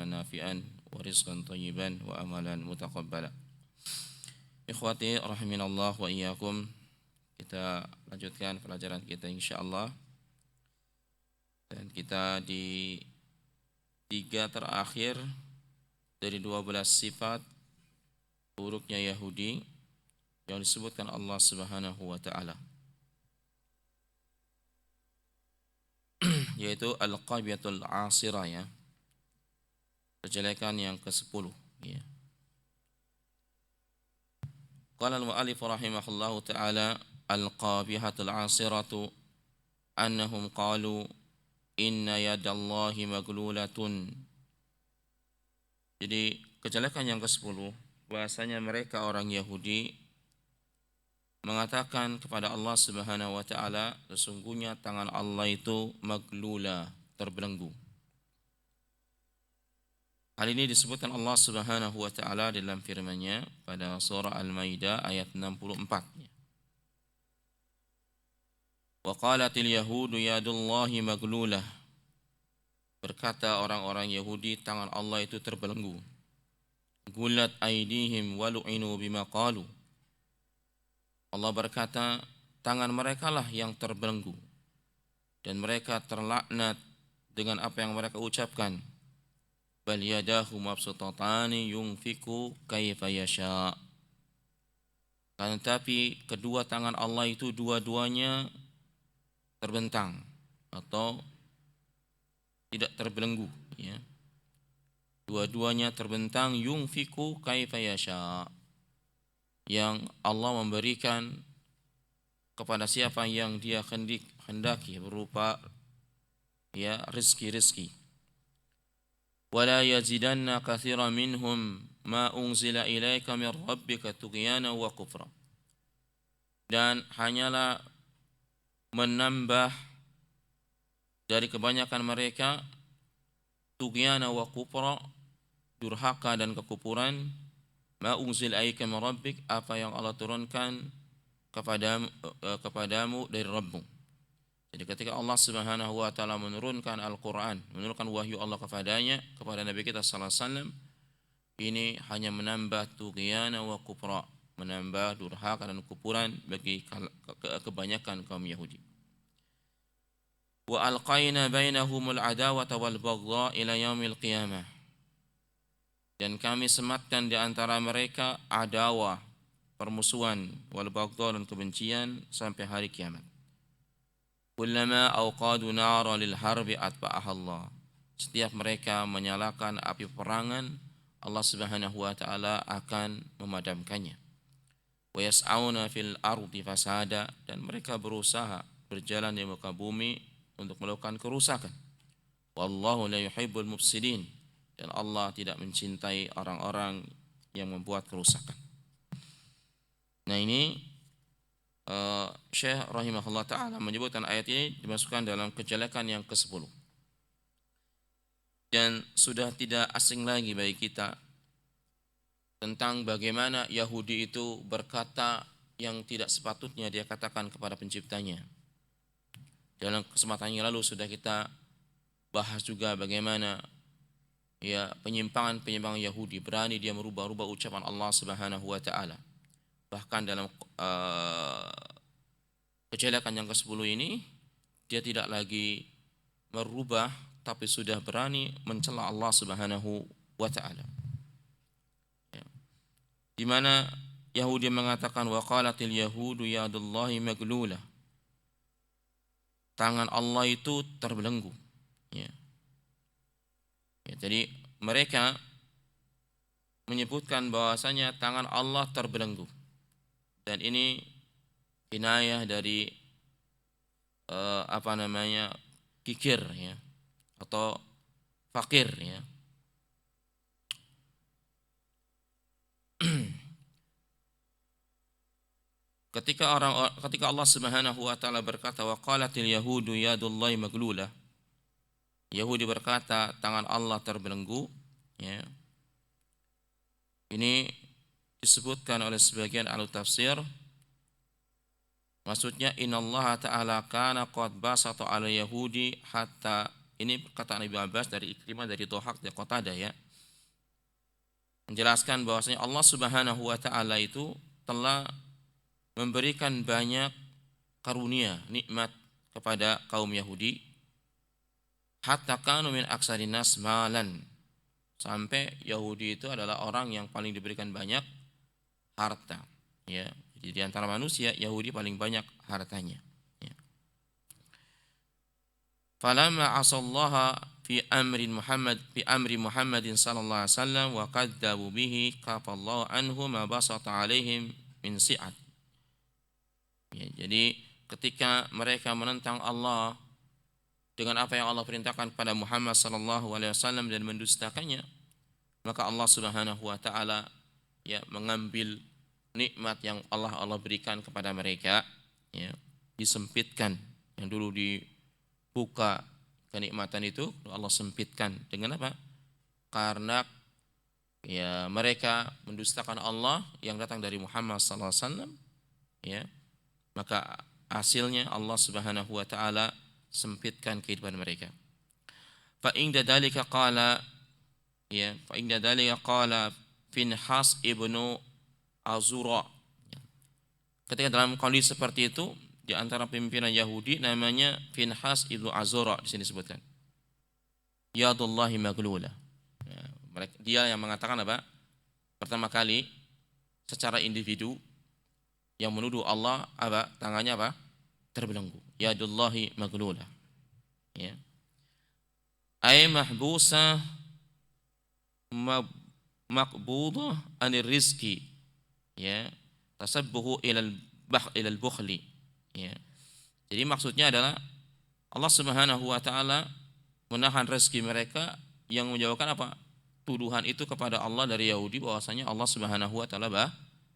ilman nafi'an wa rizqan thayyiban wa amalan mutaqabbala. Ikhwati rahiminallah wa iyyakum. Kita lanjutkan pelajaran kita insyaallah. Dan kita di 3 terakhir dari 12 sifat buruknya Yahudi yang disebutkan Allah Subhanahu wa taala. Yaitu al-qabiyatul asirah, ya. Kejelekan yang ke-10, ya. Qala al-mu'allif rahimahullahu ta'ala al-qabihatul asiratu annahum qalu inna yadallahi maglulatun. Jadi kejelekan yang ke-10 bahasanya mereka orang Yahudi mengatakan kepada Allah Subhanahu wa taala, sesungguhnya tangan Allah itu maglula, terbelenggu. Hal ini disebutkan Allah Subhanahu wa taala dalam firman-Nya pada surah Al-Maidah ayat 64. Wa qalatil yahudu yadullahi maglulah. Berkata orang-orang Yahudi, tangan Allah itu terbelenggu. Gulat aydihim wa lu'inu bima qalu. Allah berkata, tangan mereka lah yang terbelenggu dan mereka terlaknat dengan apa yang mereka ucapkan. Bal yadahu mabsutatani yunfiku kaifa yasha. Kan tapi kedua tangan Allah itu dua-duanya terbentang atau tidak terbelenggu, ya. Dua-duanya terbentang, yunfiku kaifa yasha, yang Allah memberikan kepada siapa yang Dia hendaki berupa, ya, rizki-rizki. Wala yazidanna katsiran minhum ma unzila ilaika min rabbika tughyana wa kufra. Dan hanyalah menambah dari kebanyakan mereka tughyana wa kufra, durhaka dan kekufuran, ma unzil aika min rabbik, apa yang Allah turunkan kepadamu dari Rabbmu. Jadi ketika Allah Subhanahu wa taala menurunkan Al-Qur'an, menurunkan wahyu Allah kepadanya, kepada Nabi kita sallallahu alaihi wasallam, ini hanya menambah tughyana wa kufra, menambah durhaka dan kekufuran bagi kebanyakan kaum Yahudi. Wa alqaina bainahumul adawata wal baghdha ila yaumil qiyamah. Dan kami sematkan di antara mereka adawah, permusuhan, wal baghdha dan kebencian sampai hari kiamat. Kullama awqadu nara lil harbi atba'aha Allah. Setiap mereka menyalakan api peperangan, Allah Subhanahu wa taala akan memadamkannya. Wa yas'auna fil ardi fasada, dan mereka berusaha berjalan di muka bumi untuk melakukan kerusakan. Wallahu la yuhibbul mufsidin, dan Allah tidak mencintai orang-orang yang membuat kerusakan. Nah, ini Syekh rahimahullah ta'ala menyebutkan ayat ini dimasukkan dalam kejelekan yang ke-10. Dan sudah tidak asing lagi bagi kita tentang bagaimana Yahudi itu berkata yang tidak sepatutnya dia katakan kepada penciptanya. Dalam kesempatan yang lalu sudah kita bahas juga bagaimana, ya, penyimpangan Yahudi, berani dia merubah-rubah ucapan Allah Subhanahu wa taala. Bahkan dalam kejelekan yang ke-10 ini, dia tidak lagi merubah, tapi sudah berani mencela Allah Subhanahu wa taala. Ya. Di mana Yahudi mengatakan wa qalatil yahudu yadullahi maglulah. Tangan Allah itu terbelenggu, ya. Ya, jadi mereka menyebutkan bahwasanya tangan Allah terbelenggu. Dan ini kinayah dari kikir, ya, atau fakir, ya. Ketika Allah Subhanahu wa taala berkata wa qalatil yahudu yadullahi maglulah, Yahudi berkata tangan Allah terbelenggu, ya. Ini disebutkan oleh sebagian ahli tafsir, maksudnya innallaha ta'ala kana qad basata 'ala yahudi hatta ini perkataan Ibnu Abbas dari Ikrimah, dari Dhahak, dari Qatadah ya, menjelaskan bahwasanya Allah Subhanahu wa taala itu telah memberikan banyak karunia, nikmat kepada kaum Yahudi, hatta kanu min aksarin nas malan, sampai Yahudi itu adalah orang yang paling diberikan banyak harta ya. Jadi di antara manusia Yahudi paling banyak hartanya ya. Falamma asallaha fi amri Muhammadin sallallahu alaihi wasallam wa kadzabu bihi kafallahu anhu ma basata alaihim min si'at ya. Jadi ketika mereka menentang Allah dengan apa yang Allah perintahkan kepada Muhammad sallallahu alaihi wasallam dan mendustakannya, maka Allah Subhanahu wa taala ya mengambil nikmat yang Allah berikan kepada mereka ya, disempitkan. Yang dulu dibuka kenikmatan itu Allah sempitkan dengan apa? Karena ya mereka mendustakan Allah yang datang dari Muhammad sallallahu alaihi wasallam ya, maka hasilnya Allah Subhanahu wa taala sempitkan kehidupan mereka. Fa inda dzalika qala ya, fa inda dzalika qala Finhas ibnu Azura. Ketika dalam kondisi seperti itu, di antara pimpinan Yahudi namanya Finhas ibnu Azura di sini disebutkan. Yadullahi maglula. Ya, dia yang mengatakan apa? Pertama kali secara individu yang menuduh Allah apa? Tangannya apa? Terbelenggu. Yadullahi maglula ya. Ay mahbusa maqbudah anir rizki ya, tasabbuhu ilal bukhli ya. Jadi maksudnya adalah Allah Subhanahu wa taala menahan rezeki mereka, yang menjawabkan apa? Tuduhan itu kepada Allah dari Yahudi bahwasanya Allah Subhanahu wa taala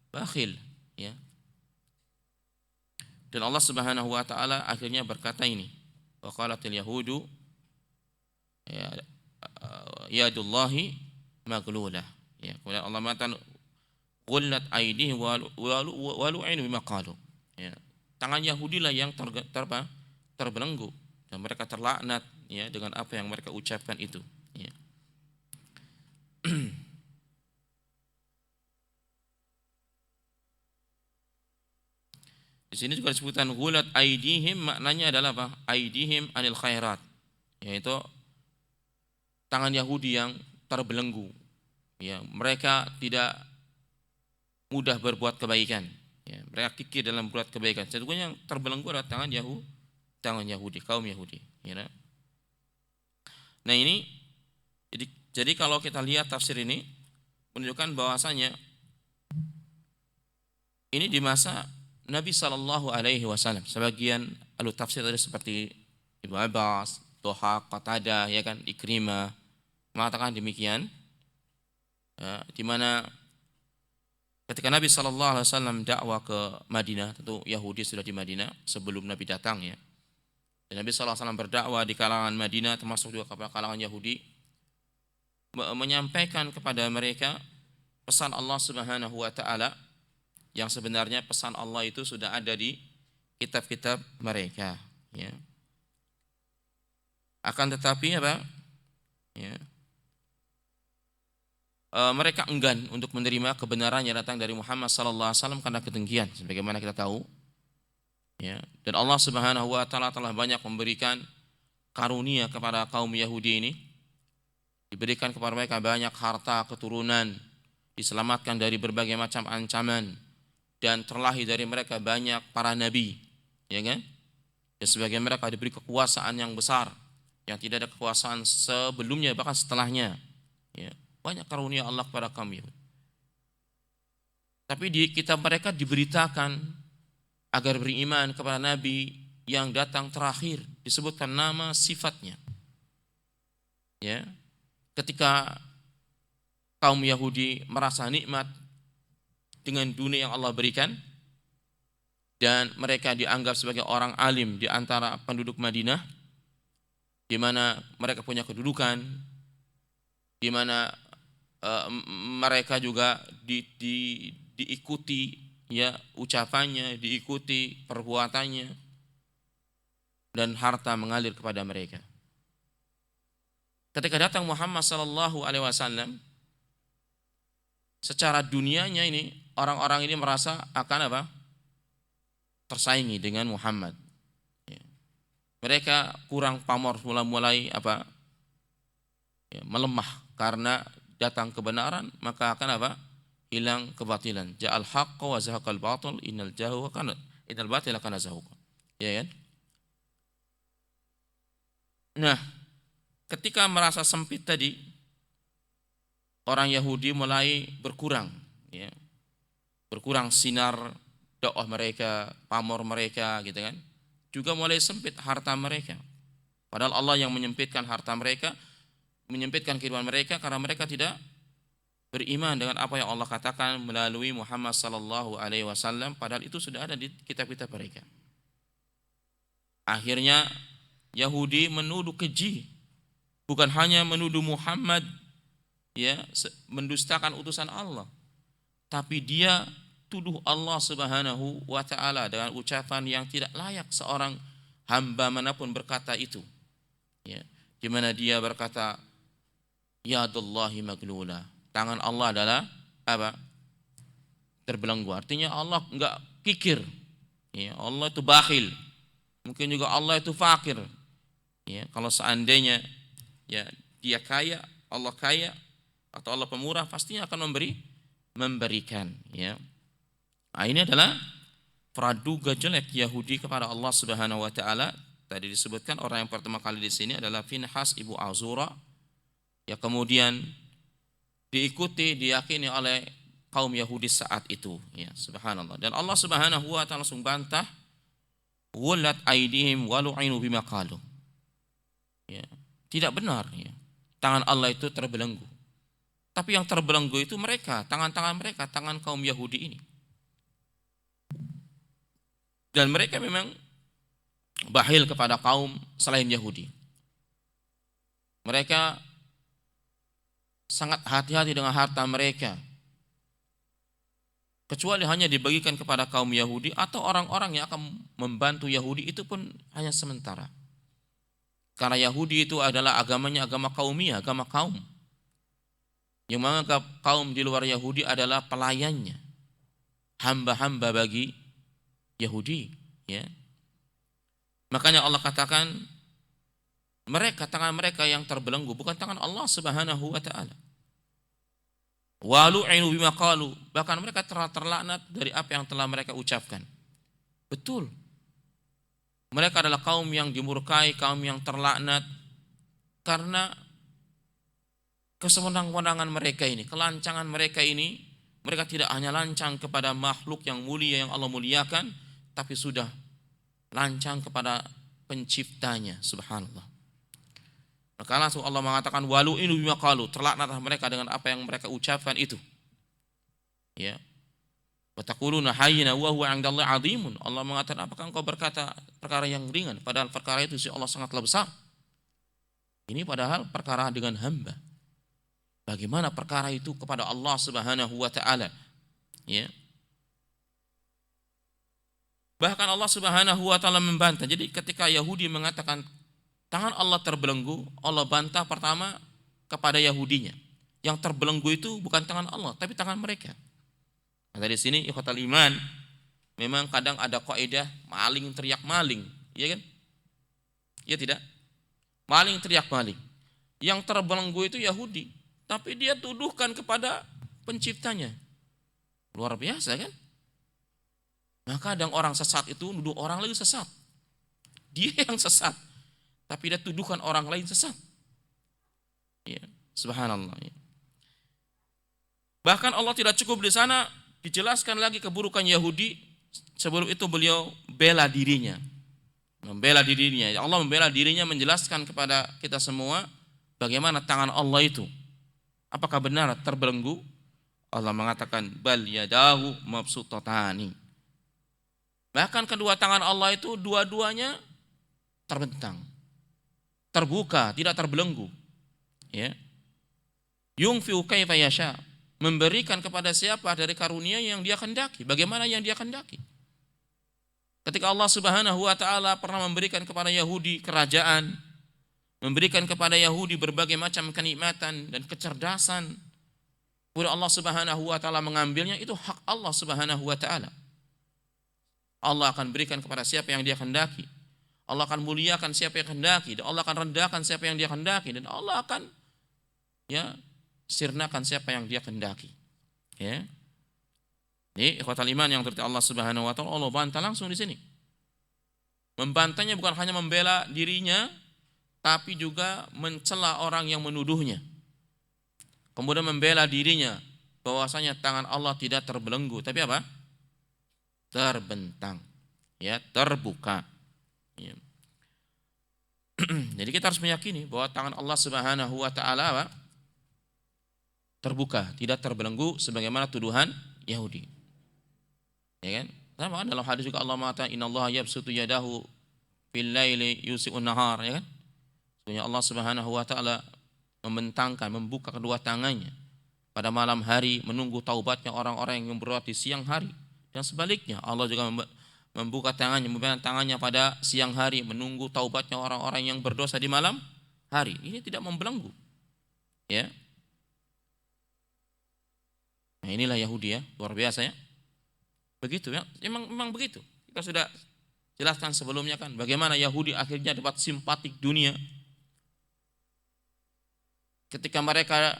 bakhil ya. Dan Allah Subhanahu wa taala akhirnya berkata ini, wa qalatil yahudu ya yadullahi maglulah ya. Kemudian Allah mengatakan qullat aydihim wa lu'inu bima qalu ya. Tangan Yahudi lah yang terbelenggu dan mereka terlaknat ya dengan apa yang mereka ucapkan itu ya. Di sini juga disebutkan gulat aidihim, maknanya adalah apa? Aidihim anil khairat, yaitu tangan Yahudi yang terbelenggu. Ya, mereka tidak mudah berbuat kebaikan. Ya, mereka kikir dalam berbuat kebaikan. Sesungguhnya yang terbelenggu adalah tangan Yahudi, kaum Yahudi. Ya. Nah ini, jadi kalau kita lihat tafsir ini menunjukkan bahwasanya ini di masa Nabi Sallallahu Alaihi Wasallam. Sebagian ahli tafsir tadi seperti Ibnu Abbas, Dhahak, Qatadah, ya kan, Ikrimah mengatakan demikian. Ya, di mana ketika Nabi Sallallahu Alaihi Wasallam dakwah ke Madinah, tentu Yahudi sudah di Madinah sebelum Nabi datang ya. Dan Nabi Sallallahu Alaihi Wasallam berdakwah di kalangan Madinah, termasuk juga kepada kalangan Yahudi, menyampaikan kepada mereka pesan Allah Subhanahu Wa Taala, yang sebenarnya pesan Allah itu sudah ada di kitab-kitab mereka ya. Akan tetapi apa ya, mereka enggan untuk menerima kebenaran yang datang dari Muhammad sallallahu alaihi wasallam karena kedengkian, sebagaimana kita tahu ya. Dan Allah Subhanahu wa taala telah banyak memberikan karunia kepada kaum Yahudi ini, diberikan kepada mereka banyak harta, keturunan, diselamatkan dari berbagai macam ancaman, dan terlahir dari mereka banyak para nabi, ya kan? Dan sebagian mereka diberi kekuasaan yang besar, yang tidak ada kekuasaan sebelumnya bahkan setelahnya. Ya, banyak karunia Allah kepada kami. Tapi di kitab mereka diberitakan agar beriman kepada nabi yang datang terakhir, disebutkan nama sifatnya. Ya, ketika kaum Yahudi merasa nikmat dengan dunia yang Allah berikan, dan mereka dianggap sebagai orang alim di antara penduduk Madinah, di mana mereka punya kedudukan, di mana mereka juga diikuti ya ucapannya, diikuti perbuatannya, dan harta mengalir kepada mereka. ketika datang Muhammad sallallahu alaihi wasallam, secara dunianya ini orang-orang ini merasa akan apa? Tersaingi dengan Muhammad. Ya. Mereka kurang pamor, mulai apa? Ya, melemah karena datang kebenaran, maka akan apa? Hilang kebatilan. Ja'al haqqa wa zahaqal batil innal batila kana zahuqa. Ya kan? Nah, ketika merasa sempit tadi, orang Yahudi mulai berkurang, ya. Berkurang sinar dakwah mereka, pamor mereka, gitu kan. Juga mulai sempit harta mereka. Padahal Allah yang menyempitkan harta mereka, menyempitkan kehidupan mereka karena mereka tidak beriman dengan apa yang Allah katakan melalui Muhammad sallallahu alaihi wasallam, padahal itu sudah ada di kitab-kitab mereka. Akhirnya Yahudi menuduh keji, bukan hanya menuduh Muhammad ya mendustakan utusan Allah, tapi dia tuduh Allah Subhanahu wa taala dengan ucapan yang tidak layak seorang hamba manapun berkata itu. Ya, di mana dia berkata yadullahi maglula. Tangan Allah adalah apa? Terbelenggu. Artinya Allah enggak kikir. Ya, Allah itu bakhil. Mungkin juga Allah itu fakir. Ya, kalau seandainya ya dia kaya, Allah kaya atau Allah pemurah, pastinya akan memberikan, ya. Nah, ini adalah praduga jelek Yahudi kepada Allah Subhanahu wa taala. Tadi disebutkan orang yang pertama kali di sini adalah Finhas ibu Azura, ya, kemudian diikuti, diyakini oleh kaum Yahudi saat itu, ya, subhanallah. Dan Allah Subhanahu wa taala langsung bantah, "Wallat aydihim wa lu'inu bima qalu." Ya, tidak benar, ya. Tangan Allah itu terbelenggu. Tapi yang terbelenggu itu mereka, tangan-tangan mereka, tangan kaum Yahudi ini. Dan mereka memang bakhil kepada kaum selain Yahudi. Mereka sangat hati-hati dengan harta mereka, kecuali hanya dibagikan kepada kaum Yahudi atau orang-orang yang akan membantu Yahudi, itu pun hanya sementara. Karena Yahudi itu adalah agamanya agama kaumiyah, agama kaum. Yang menganggap kaum di luar Yahudi adalah pelayannya, hamba-hamba bagi Yahudi, ya. Makanya Allah katakan mereka, tangan mereka yang terbelenggu, bukan tangan Allah Subhanahu wa taala. Wa lu'inu bima qalu, bahkan mereka terlaknat dari apa yang telah mereka ucapkan. Betul. Mereka adalah kaum yang dimurkai, kaum yang terlaknat karena kesewenang-wenangan mereka ini, kelancangan mereka ini. Mereka tidak hanya lancang kepada makhluk yang mulia yang Allah muliakan, tapi sudah lancang kepada penciptanya, subhanallah. Maka langsung Allah mengatakan walu inu bima qalu, terlaknatlah mereka dengan apa yang mereka ucapkan itu. Ya. Wa taquluna hayyina wa huwa 'indallahi 'azimun. Allah mengatakan, apakah engkau berkata perkara yang ringan padahal perkara itu sisi Allah sangatlah besar. Ini padahal perkara dengan hamba. Bagaimana perkara itu kepada Allah Subhanahu wa taala? Ya. Bahkan Allah Subhanahu wa taala membantah. Jadi ketika Yahudi mengatakan tangan Allah terbelenggu, Allah bantah pertama kepada Yahudinya. Yang terbelenggu itu bukan tangan Allah, tapi tangan mereka. Nah, dari sini ikhwatal iman, memang kadang ada kaidah maling teriak maling, iya kan? Iya tidak? Maling teriak maling. Yang terbelenggu itu Yahudi, tapi dia tuduhkan kepada penciptanya. Luar biasa kan? Nah, kadang orang sesat itu nuduh orang lain sesat. Dia yang sesat, tapi dia tuduhkan orang lain sesat. Ya, subhanallah. Ya. Bahkan Allah tidak cukup di sana, dijelaskan lagi keburukan Yahudi. Sebelum itu beliau bela dirinya. Membela dirinya. Allah membela dirinya, menjelaskan kepada kita semua bagaimana tangan Allah itu. Apakah benar terbelenggu? Allah mengatakan bal yadahu mabsutatani. Bahkan kedua tangan Allah itu dua-duanya terbentang, terbuka, tidak terbelenggu. Ya. Yunfi'u kaifa yasha, memberikan kepada siapa dari karunia yang dia kehendaki, bagaimana yang dia kehendaki. Ketika Allah Subhanahu wa taala pernah memberikan kepada Yahudi kerajaan, memberikan kepada Yahudi berbagai macam kenikmatan dan kecerdasan. Kemudian Allah Subhanahu wa taala mengambilnya, itu hak Allah Subhanahu wa taala. Allah akan berikan kepada siapa yang Dia kehendaki. Allah akan muliakan siapa yang kehendaki, dan Allah akan rendahkan siapa yang Dia kehendaki, dan Allah akan sirnakan siapa yang Dia kehendaki. Ya. Ini ikhwatal iman yang terhormat Allah Subhanahu wa taala, Allah bantah langsung di sini. Membantahnya bukan hanya membela dirinya, tapi juga mencela orang yang menuduhnya. Kemudian membela dirinya bahwasanya tangan Allah tidak terbelenggu, tapi apa? Terbentang. Ya, terbuka. Ya. Jadi kita harus meyakini bahwa tangan Allah Subhanahu wa taala terbuka, tidak terbelenggu sebagaimana tuduhan Yahudi. Ya kan? Sama dalam hadis juga Allah mengatakan innallaha yabsutu yadahu fil laili yusi'un nahar, ya kan? Sebenarnya Allah Subhanahu wa taala membentangkan, membuka kedua tangannya pada malam hari menunggu taubatnya orang-orang yang berbuat di siang hari, dan sebaliknya Allah juga membuka tangannya, membentangkan tangannya pada siang hari menunggu taubatnya orang-orang yang berdosa di malam hari. Ini tidak membelenggu. Ya. Nah, inilah Yahudi ya, luar biasa ya. Begitu ya, memang begitu. Kita sudah jelaskan sebelumnya kan, bagaimana Yahudi akhirnya dapat simpatik dunia ketika mereka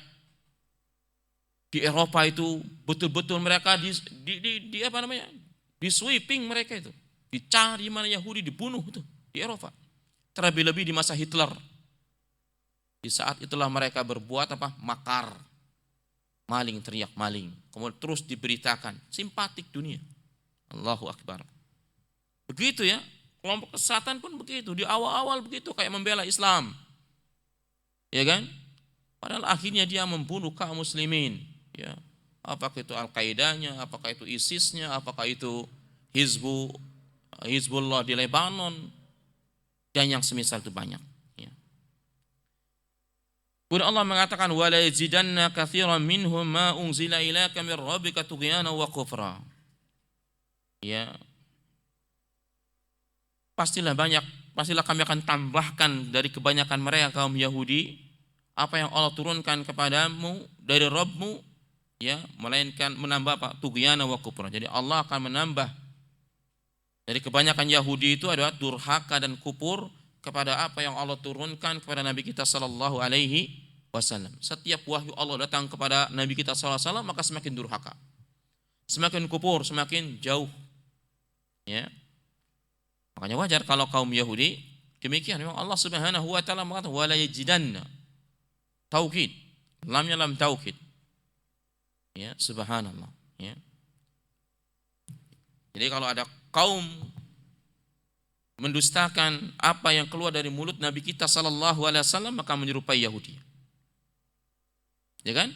di Eropa itu betul-betul mereka di apa namanya? Di sweeping mereka itu, dicari mana Yahudi dibunuh itu di Eropa. Terlebih-lebih di masa Hitler. Di saat itulah mereka berbuat apa? Makar. Maling, teriak maling. Kemudian terus diberitakan, simpatik dunia. Allahu Akbar. Begitu ya, kelompok kesesatan pun begitu. Di awal-awal begitu, kayak membela Islam. Ya kan? Padahal akhirnya dia membunuh kaum muslimin. Ya. Apakah itu Al-Qaidanya, apakah itu ISIS-nya, apakah itu Hizbullah di Lebanon, dan yang semisal itu banyak. Ya. Kemudian Allah mengatakan wala yazidanna katsiran minhum ma unzila ilaika min rabbika tughyana wa kufra. Ya. Pastilah kami akan tambahkan dari kebanyakan mereka kaum Yahudi apa yang Allah turunkan kepadamu dari Rabbmu, ya, melainkan menambah apa? Tughyana wa kufra. Jadi Allah akan menambah dari kebanyakan Yahudi itu adalah durhaka dan kufur kepada apa yang Allah turunkan kepada Nabi kita sallallahu alaihi wasallam. Setiap wahyu Allah datang kepada Nabi kita sallallahu alaihi wasallam, maka semakin durhaka, semakin kufur, semakin jauh. Ya. Makanya wajar kalau kaum Yahudi demikian. Memang Allah Subhanahu wa taala mengatakan wala yajidanna, taukid, lamnya lam taukid. Ya, subhanallah. Ya. Jadi kalau ada kaum mendustakan apa yang keluar dari mulut Nabi kita sallallahu alaihi wasallam, maka menyerupai Yahudi. Ya kan?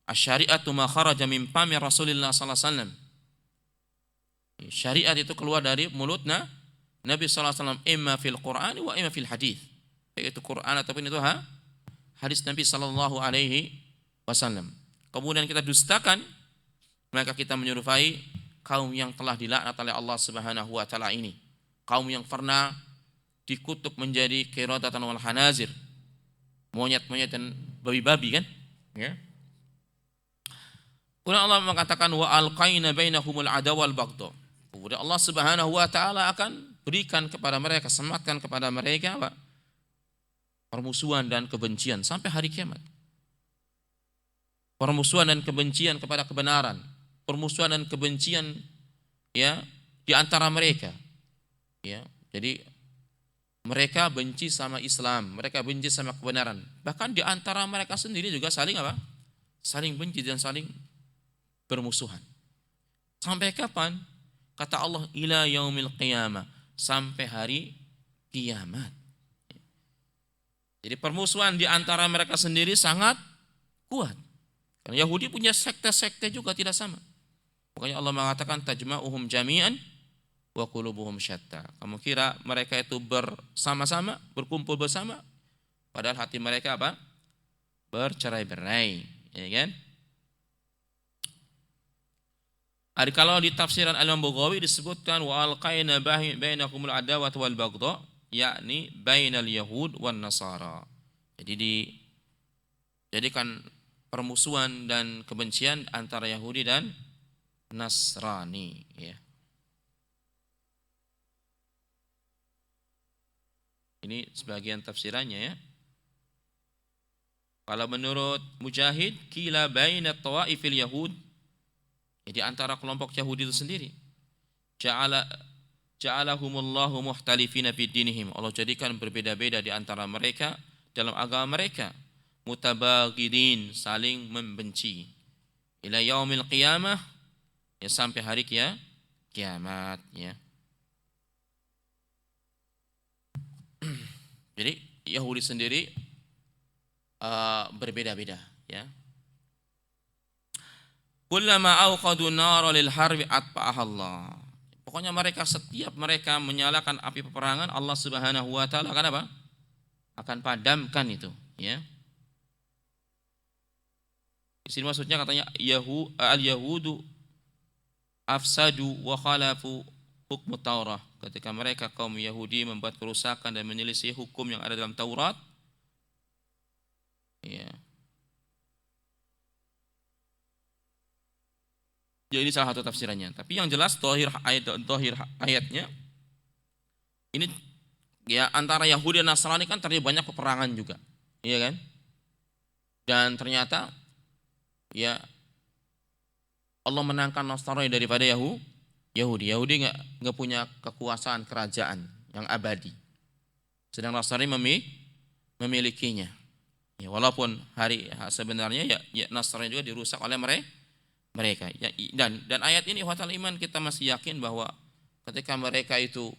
Asy-syari'atu ma kharaja min fami Rasulillah sallallahu alaihi wasallam. Syariat itu keluar dari mulutnya Nabi sallallahu alaihi wasallam, imma fil Qur'an wa imma fil hadis. Yaitu Quran ataupun itu hadis Nabi sallallahu alaihi wasallam. Kemudian kita dustakan, maka kita menyerupai kaum yang telah dilaknat oleh Allah Subhanahu wa taala ini. Kaum yang pernah dikutuk menjadi qiradatan wal hanazir. Monyet-monyet dan babi-babi kan? Ya. Kemudian Allah mengatakan wa alqaina bainahumul adawa wal baghdha. Kemudian Allah Subhanahu wa taala akan berikan kepada mereka, sematkan kepada mereka apa? Permusuhan dan kebencian sampai hari kiamat. Permusuhan dan kebencian kepada kebenaran, permusuhan dan kebencian ya di antara mereka. Ya, jadi mereka benci sama Islam, mereka benci sama kebenaran. Bahkan di antara mereka sendiri juga saling apa? Saling benci dan saling bermusuhan. Sampai kapan? Kata Allah ila yaumil qiyamah, sampai hari kiamat. Jadi permusuhan di antara mereka sendiri sangat kuat. Karena Yahudi punya sekte-sekte juga tidak sama. Makanya Allah mengatakan tajma'uhum jami'an wa qulubuhum syatta. Kamu kira mereka itu bersama-sama, berkumpul bersama, padahal hati mereka apa? Bercerai-berai, ya kan? Kalau di tafsiran Al-Imam Baghawi disebutkan wa alqaina bainahumul adawata wal baghdha, yakni bainal yahud wan nasara. Jadi dijadikan permusuhan dan kebencian antara Yahudi dan Nasrani, ya. Ini sebagian tafsirannya, ya. Kalau menurut Mujahid, kila baina tawaifil yahud, jadi antara kelompok Yahudi itu sendiri. Ja'alahumullahu muhtalifina fid dinihim. Allah jadikan berbeda-beda di antara mereka dalam agama mereka. Mutabaghidin, saling membenci. Ila yaumil qiyamah, ya sampai hari kiamat, ya. Jadi Yahudi sendiri berbeda-beda, ya. Kullama auqadu nara lil harbi atfa'aha Allah. Pokoknya setiap mereka menyalakan api peperangan, Allah Subhanahu wa taala akan apa? Akan padamkan itu, ya. Di sini maksudnya katanya al-yahudu afsadu wa khalafu hukm Taurat. Ketika mereka kaum Yahudi membuat kerusakan dan menyelisih hukum yang ada dalam Taurat, ya. Jadi ini salah satu tafsirannya. Tapi yang jelas zahir ayatnya ini, ya, antara Yahudi dan Nasrani kan terjadi banyak peperangan juga, iya kan? Dan ternyata, ya, Allah menangkan Nasrani daripada Yahudi. Yahudi nggak punya kekuasaan kerajaan yang abadi, sedang Nasrani memilikinya. Ya, walaupun sebenarnya ya Nasrani juga dirusak oleh mereka. Ya, dan ayat ini ikhwatal iman, kita masih yakin bahwa ketika mereka itu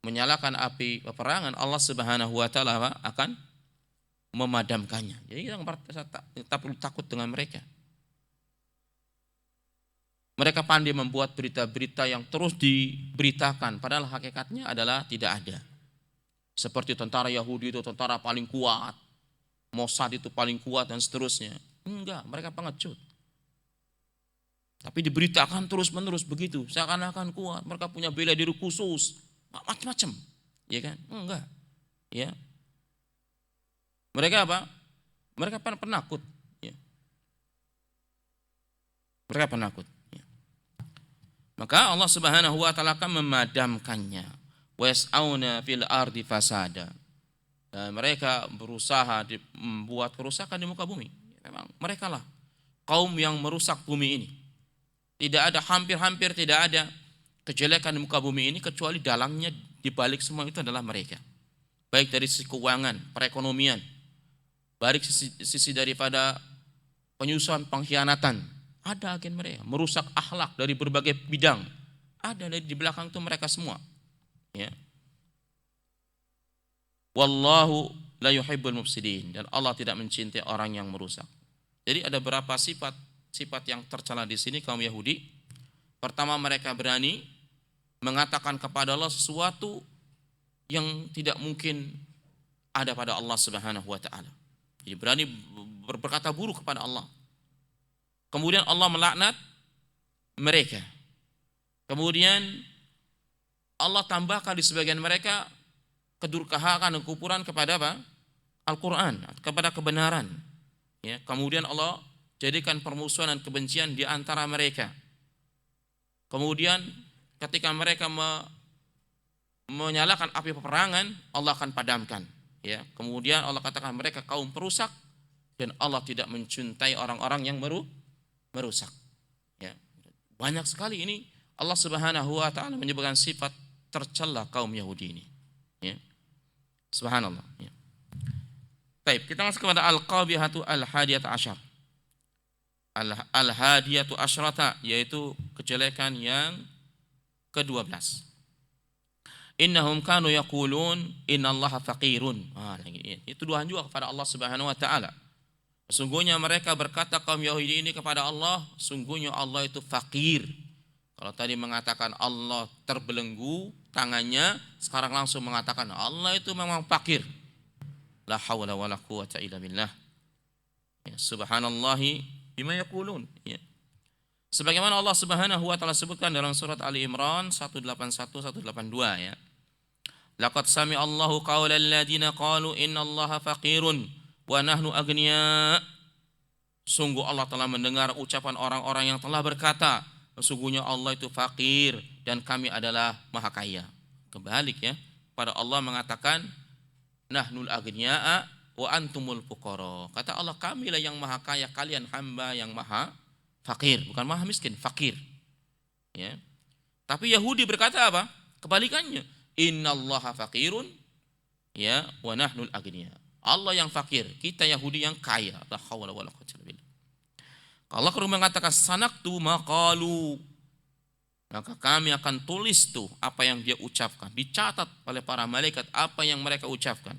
menyalakan api peperangan, Allah Subhanahu wa taala akan memadamkannya. Jadi kita perlu takut dengan mereka. Mereka pandai membuat berita-berita yang terus diberitakan, padahal hakikatnya adalah tidak ada. Seperti tentara Yahudi itu tentara paling kuat, Mossad itu paling kuat dan seterusnya. Enggak, mereka pengecut. Tapi diberitakan terus-menerus begitu, seakan-akan kuat. Mereka punya bela diri khusus, macam-macam, ya kan? Enggak, ya. Mereka apa? Mereka penakut, ya. Mereka penakut. Maka Allah Subhanahu wa taala akan memadamkannya. Was'auna fil ardi fasada. Dan mereka berusaha membuat kerusakan di muka bumi. Memang merekalah kaum yang merusak bumi ini. Hampir tidak ada kejelekan di muka bumi ini kecuali dalangnya di balik semua itu adalah mereka. Baik dari sisi keuangan, perekonomian, baik sisi daripada penyusuan pengkhianatan. Ada agen mereka, merusak akhlak dari berbagai bidang. Ada di belakang itu mereka semua. Ya. Wallahu la yuhibbul mufsidin, dan Allah tidak mencintai orang yang merusak. Jadi ada beberapa sifat yang tercela di sini kaum Yahudi. Pertama, mereka berani mengatakan kepada Allah sesuatu yang tidak mungkin ada pada Allah Subhanahu wa taala. Jadi berani berkata buruk kepada Allah. Kemudian Allah melaknat mereka. Kemudian Allah tambahkan di sebagian mereka kedurhakaan dan kekufuran kepada apa? Al-Quran, kepada kebenaran. Ya, kemudian Allah jadikan permusuhan dan kebencian di antara mereka. Kemudian ketika mereka menyalakan api peperangan, Allah akan padamkan. Ya, kemudian Allah katakan mereka kaum perusak, dan Allah tidak mencintai orang-orang yang merusak. Ya, banyak sekali ini Allah Subhanahu wa taala menyebutkan sifat tercela kaum Yahudi ini. Ya. Subhanallah. Ya. Baik, kita masuk kepada al-qabihatu al-hadiyata asyar. Al-hadiyatu asyrata, yaitu kejelekan yang ke-12. Innahum kanu yaqulun innallaha faqirun. Itu tuduhan juga kepada Allah Subhanahu wa taala. Sesungguhnya mereka berkata kaum Yahudi ini kepada Allah, sungguhnya Allah itu fakir. Kalau tadi mengatakan Allah terbelenggu tangannya, sekarang langsung mengatakan Allah itu memang fakir. La haula wala quwwata illa billah. Ya, subhanallahi bima yaqulun. Ya. Sebagaimana Allah Subhanahu wa taala sebutkan dalam surat Ali Imran 181 182, ya. Laqad sami'a Allahu qaulal ladzina qalu innallaha faqirun wa nahnu aghnia. Sungguh Allah telah mendengar ucapan orang-orang yang telah berkata, sesungguhnya Allah itu fakir dan kami adalah maha kaya. Kebalik ya, pada Allah mengatakan nahnul aghniaa wa antumul fuqara. Kata Allah, kamilah yang maha kaya, kalian hamba yang maha fakir, bukan maha miskin, fakir. Ya. Tapi Yahudi berkata apa? Kebalikannya. Innallaha fakirun ya wa nahnul aghnia. Allah yang fakir, kita Yahudi yang kaya. La haula wala quwwata illa billah. Allah mengatakan sanaktu maqalu. Maka kami akan tulis tuh apa yang dia ucapkan, dicatat oleh para malaikat apa yang mereka ucapkan.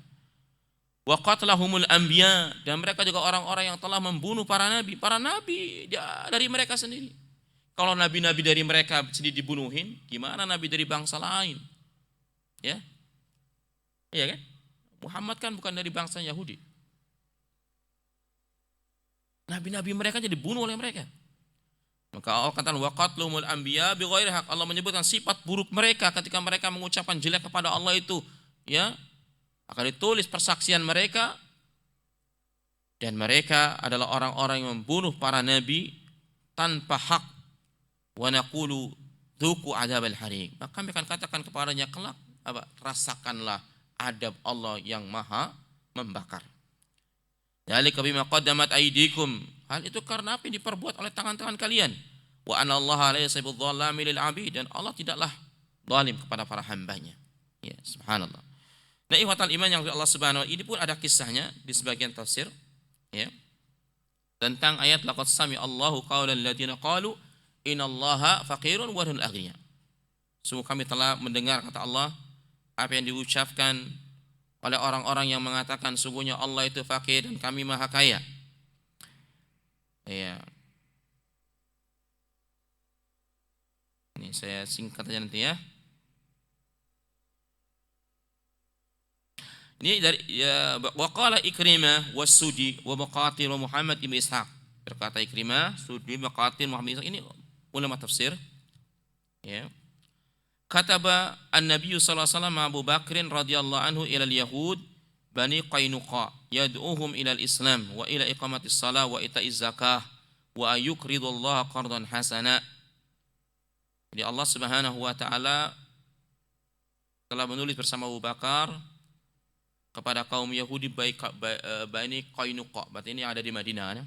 Wa qatlahumul anbiya, dan mereka juga orang-orang yang telah membunuh para nabi. Para nabi dari mereka sendiri. Kalau nabi-nabi dari mereka sendiri dibunuhin, gimana nabi dari bangsa lain? Ya. Iya kan? Muhammad kan bukan dari bangsa Yahudi. Nabi-nabi mereka jadi dibunuh oleh mereka. Maka Allah katakan wa qatlumul anbiya bighairi haq. Allah menyebutkan sifat buruk mereka ketika mereka mengucapkan jelek kepada Allah itu, ya. Akan ditulis persaksian mereka, dan mereka adalah orang-orang yang membunuh para nabi tanpa hak. Wa naqulu dzuqu adzabal hariq. Maka kami akan katakan kepadanya kelak, rasakanlah adab Allah yang maha membakar. Dzalika bima qaddamat aydikum. Hal itu karena apa yang diperbuat oleh tangan-tangan kalian. Wa anallaha laysa bidzallami lil 'abid, dan Allah tidaklah zalim kepada para hambanya. Ya, subhanallah. Nah, ikhwatal iman yang Allah Subhanahu wa taala, ini pun ada kisahnya di sebagian tafsir, ya. Tentang ayat laqad sami'a Allahu qaulal ladzina qalu innallaha faqirun wa nahnu aghnia. Sungguh kami telah mendengar, kata Allah, apa yang diucapkan oleh orang-orang yang mengatakan sungguhnya Allah itu fakir dan kami maha kaya. Ya. Ini saya singkat aja nanti ya. Ini dari ya, waqala Ikrimah was-Sudi wa Muqatil wa Muhammad ibn Ishaq. Berkata Ikrimah, Sudi, Muqatil, Muhammad ibn Ishaq, ini ulama tafsir. Ya. Kataba an-nabiy sallallahu alaihi wasallam Abu Bakrin radhiyallahu anhu ila al-yahud Bani Qainuqa yad'uhum ila al-islam wa ila iqamatis shalah wa ita'iz zakah wa ayuqridullaha qardan hasana. Jadi Allah Subhanahu wa taala telah menulis bersama Abu Bakar kepada kaum Yahudi Bani Qainuqa, berarti ini yang ada di Madinah,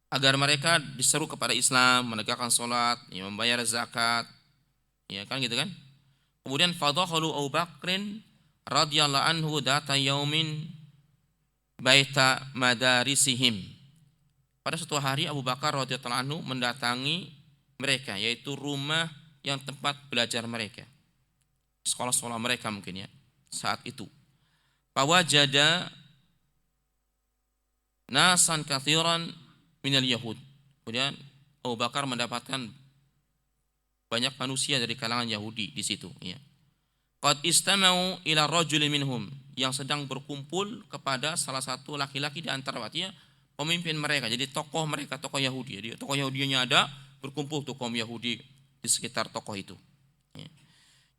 agar mereka diseru kepada Islam, menegakkan salat, ya, membayar zakat, ya kan gitu kan. Kemudian fadhalu Abu Bakrin radhiyallahu anhu data yaumin baita madarisihim. Pada suatu hari Abu Bakar radhiyallahu anhu mendatangi mereka, yaitu rumah yang tempat belajar mereka, sekolah-sekolah mereka mungkin ya saat itu. Fawajada nasan katsiran minal yahud. Kemudian Abu Bakar mendapatkan banyak manusia dari kalangan Yahudi di situ, ya. Qad istama'u ila rajulin minhum, yang sedang berkumpul kepada salah satu laki-laki di antara artinya pemimpin mereka. Jadi tokoh mereka, tokoh Yahudi. Jadi tokoh Yahudinya ada, berkumpul tuh kaum Yahudi di sekitar tokoh itu. Ya.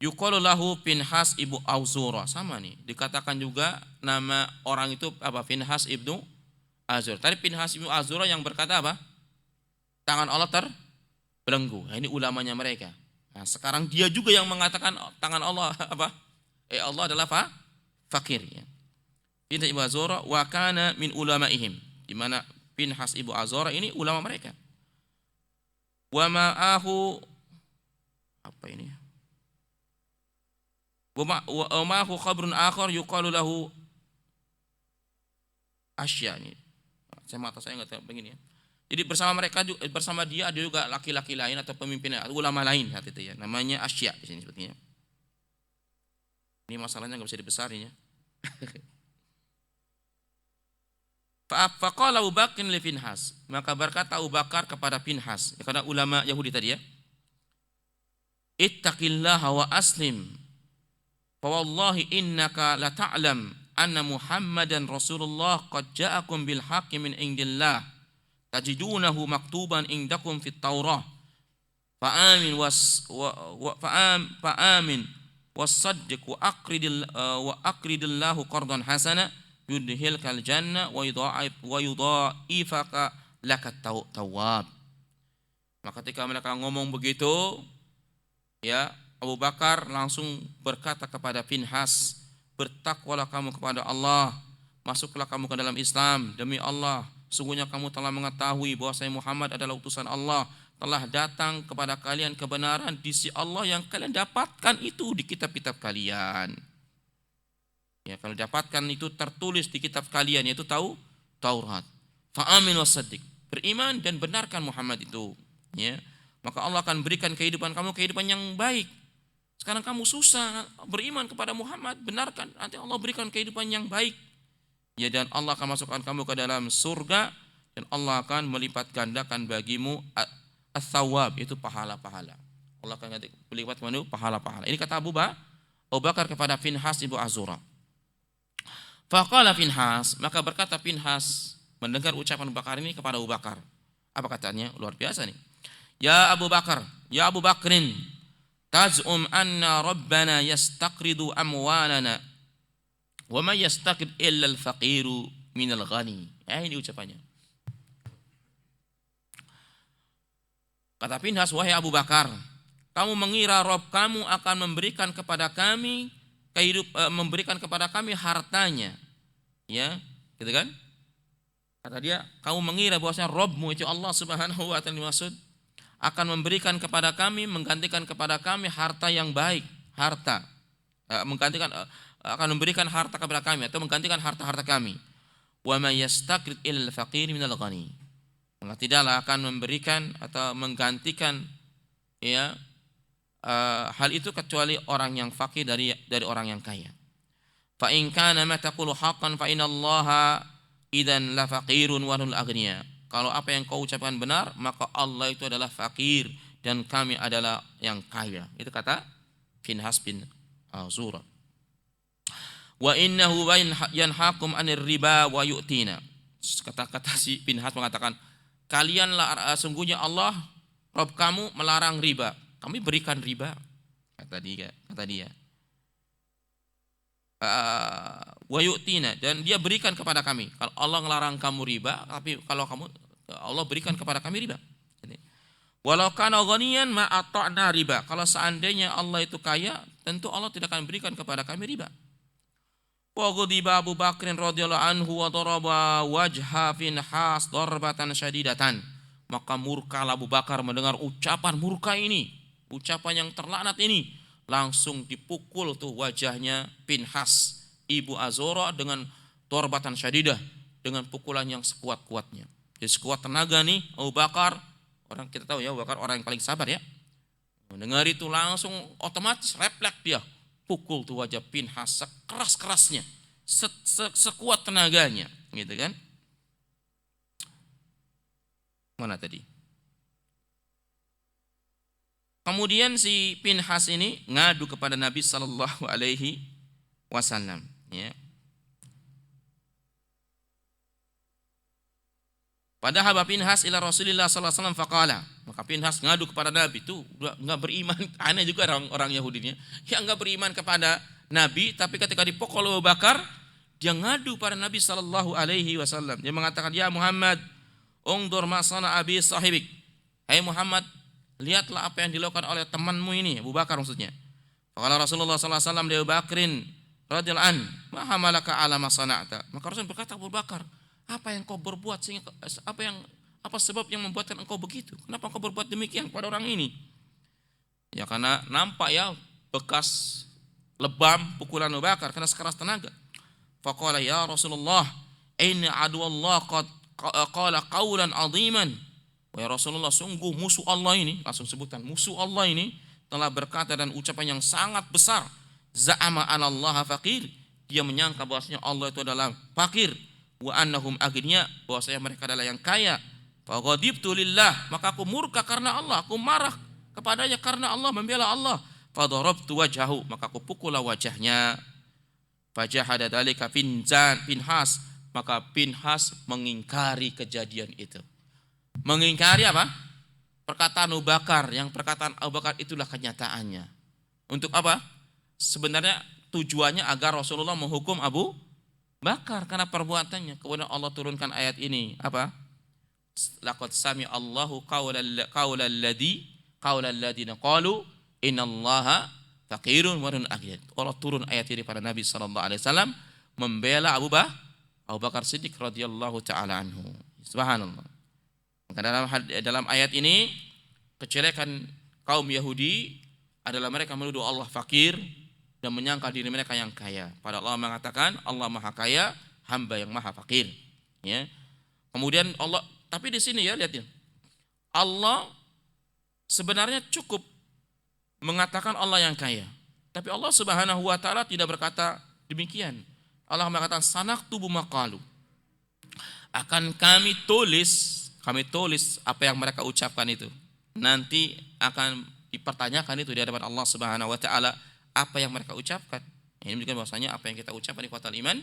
Yuqalu lahu Pinhas ibnu Azura, sama nih. Dikatakan juga nama orang itu apa? Pinhas ibnu Azura. Tadi Pinhas ibnu Azura yang berkata apa? Tangan Allah terbelenggu. Nah, ini ulamanya mereka. Nah, sekarang dia juga yang mengatakan tangan Allah apa? Allah adalah fakir. Ya. Pinhas ibnu Azura wa kana min ulamaihim. Di mana Pinhas ibnu Azura ini ulama mereka. Wa ma'ahu apa ini? Wa ma'ahu khabrun akhar yuqalu lahu Asya ini. Saya mata saya enggak tahu begini ya. Jadi bersama mereka juga, bersama dia ada juga laki-laki lain atau pemimpin atau ulama lain saat itu ya. Namanya Asya di sini sebetulnya. Ini masalahnya enggak bisa dibesarin ya. Faqala Abu Bakr li Pinhas, maka berkata Abu Bakar kepada Pinhas, ya, karena ulama Yahudi tadi ya. Ittaqillaha wa aslim. Fa wallahi innaka la ta'lam anna Muhammadan Rasulullah qad ja'akum bil haqqi min indillah tajidunahu maktuban indakum fit Taurah fa'amin fa'amin wasaddiq wa aqridillahu qardan hasana yudhilkal jannah wa yudha'ifaka lakat tawwab. Maka ketika mereka ngomong begitu, ya, Abu Bakar langsung berkata kepada Finhas, bertakwalah kamu kepada Allah, masuklah kamu ke dalam Islam, demi Allah, sungguhnya kamu telah mengetahui bahwa saya Muhammad adalah utusan Allah, telah datang kepada kalian kebenaran di sisi Allah yang kalian dapatkan itu di kitab-kitab kalian. Ya, kalau dapatkan itu tertulis di kitab kalian, yaitu Taurat. Fa'amin wasaddiq, beriman dan benarkan Muhammad itu. Ya, maka Allah akan berikan kehidupan kamu kehidupan yang baik. Sekarang kamu susah beriman kepada Muhammad, benarkan, nanti Allah berikan kehidupan yang baik. Ya, dan Allah akan masukkan kamu ke dalam surga, dan Allah akan melipat gandakan bagimu ats-tsawab, itu pahala-pahala. Allah akan melipat kamu pahala-pahala. Ini kata Abu Bakar kepada Finhas ibu Azura. Faqala Finhas, maka berkata Finhas mendengar ucapan Abu Bakar ini kepada Abu Bakar. Apa katanya? Luar biasa nih. Ya Abu Bakar, ya Abu Bakrin, taz'um anna rabbana yastaqridu amwalana wa ma yastaqid illa al-faqiru minal ghani. Ini ucapannya. Kata Finhas, wahai Abu Bakar, kamu mengira Rabb kamu akan memberikan kepada kami memberikan kepada kami hartanya, ya, gitu kan? Kata dia, kamu mengira bahwasanya Rabbmu itu Allah Subhanahu wa taala dimaksud akan memberikan kepada kami, menggantikan kepada kami harta yang baik, akan memberikan harta kepada kami atau menggantikan harta-harta kami. Wa may yastaqrid ilal faqir minal ghani. Maka tidaklah akan memberikan atau menggantikan, ya, hal itu kecuali orang yang fakir dari orang yang kaya. Fa in kana ma taqulu haqqan fa innallaha idzan la faqirun wa nahnu aghniya. Kalau apa yang kau ucapkan benar, maka Allah itu adalah fakir dan kami adalah yang kaya. Itu kata Finhas bin Azura. Wa innahu yanhaqum 'anir riba wa yu'tina. Kata-kata si Finhas mengatakan, kalianlah sungguhnya Allah Rabb kamu melarang riba. Kami berikan riba, kata dia. Wa yu'tina, dan dia berikan kepada kami. Kalau Allah melarang kamu riba, tapi kalau Allah berikan kepada kami riba. Walau kana ghaniyan ma ata'na riba. Kalau seandainya Allah itu kaya, tentu Allah tidak akan berikan kepada kami riba. Wa ghadiba Abu Bakrin radhiyallahu anhu wa daraba wajha Finhas darbatan syadidatan. Maka murka Abu Bakar mendengar ucapan murka ini, ucapan yang terlaknat ini, langsung dipukul tuh wajahnya Finhas ibu Azura dengan darbatan syadidah, dengan pukulan yang sekuat-kuatnya. Jadi sekuat tenaga nih Abu Bakar, orang kita tahu ya Abu Bakar orang yang paling sabar ya. Mendengar itu langsung otomatis refleks dia pukul tuh wajah Finhas sekeras-kerasnya, sekuat tenaganya, gitu kan? Mana tadi? Kemudian si Finhas ini ngadu kepada Nabi sallallahu alaihi wasallam, ya. Padahal Finhas ila Rasulillah sallallahu alaihi wasallam faqala, maka Finhas ngadu kepada Nabi, itu enggak beriman. Aneh juga orang Yahudinya, yang enggak beriman kepada Nabi, tapi ketika dipukul Abu Bakar, dia ngadu pada Nabi sallallahu alaihi wasallam. Dia mengatakan, "Ya Muhammad, ungdur ma sana abi sahibik." Hai Muhammad, lihatlah apa yang dilakukan oleh temanmu ini, Abu Bakar maksudnya. Faqala Rasulullah sallallahu alaihi wasallam li Abu Bakrin radhiyallahu an, "Ma hamalaka ala ma sana'ta?" Maka Rasul berkata, Abu Bakar, apa yang kau berbuat sehingga apa sebab yang membuatkan engkau begitu? Kenapa engkau berbuat demikian pada orang ini? Ya karena nampak ya bekas lebam pukulan Abu Bakar karena sekeras tenaga. Faqala ya Rasulullah, inna aduwallah qad qala qawlan aziman. Ya Rasulullah, sungguh musuh Allah ini, langsung sebutan musuh Allah ini telah berkata dan ucapan yang sangat besar. Za'ama anallaha faqir, dia menyangka bahwasanya Allah itu adalah fakir. Wa annahum aghniya, bahwasanya mereka adalah yang kaya. Fa ghadibtu lillah, maka aku murka karena Allah, aku marah kepadanya karena Allah, membela Allah. Fa darabtu wajhahu, maka aku pukul wajahnya. Fa jahada dzalika Finhas, maka Finhas mengingkari kejadian itu. Mengingkari apa? perkataan Abu Bakar, yang perkataan Abu Bakar itulah kenyataannya. Untuk apa? Sebenarnya tujuannya agar Rasulullah menghukum Abu Bakar karena perbuatannya. Kemudian Allah turunkan ayat ini, apa? Laqad sami Allahu qaulal ladzina qalu innallaha faqirun wa nahnu aghniyah. Allah turun ayat ini pada Nabi sallallahu alaihi wasallam membela Abu Bakar Siddiq radhiyallahu taala anhu. Subhanallah. Maka dalam ayat ini kejelekan kaum Yahudi adalah mereka menuduh Allah fakir dan menyangka diri mereka yang kaya. Padahal Allah mengatakan Allah Maha Kaya, hamba yang Maha Fakir. Ya. Kemudian Allah, tapi di sini ya lihatin, Allah sebenarnya cukup mengatakan Allah yang kaya. Tapi Allah Subhanahu wa taala tidak berkata demikian. Allah mengatakan sanaktubu maqalu. Akan kami tulis apa yang mereka ucapkan itu. Nanti akan dipertanyakan itu di hadapan Allah Subhanahu wa taala apa yang mereka ucapkan. Ini menunjukkan bahwasanya apa yang kita ucapkan di ikhwatal iman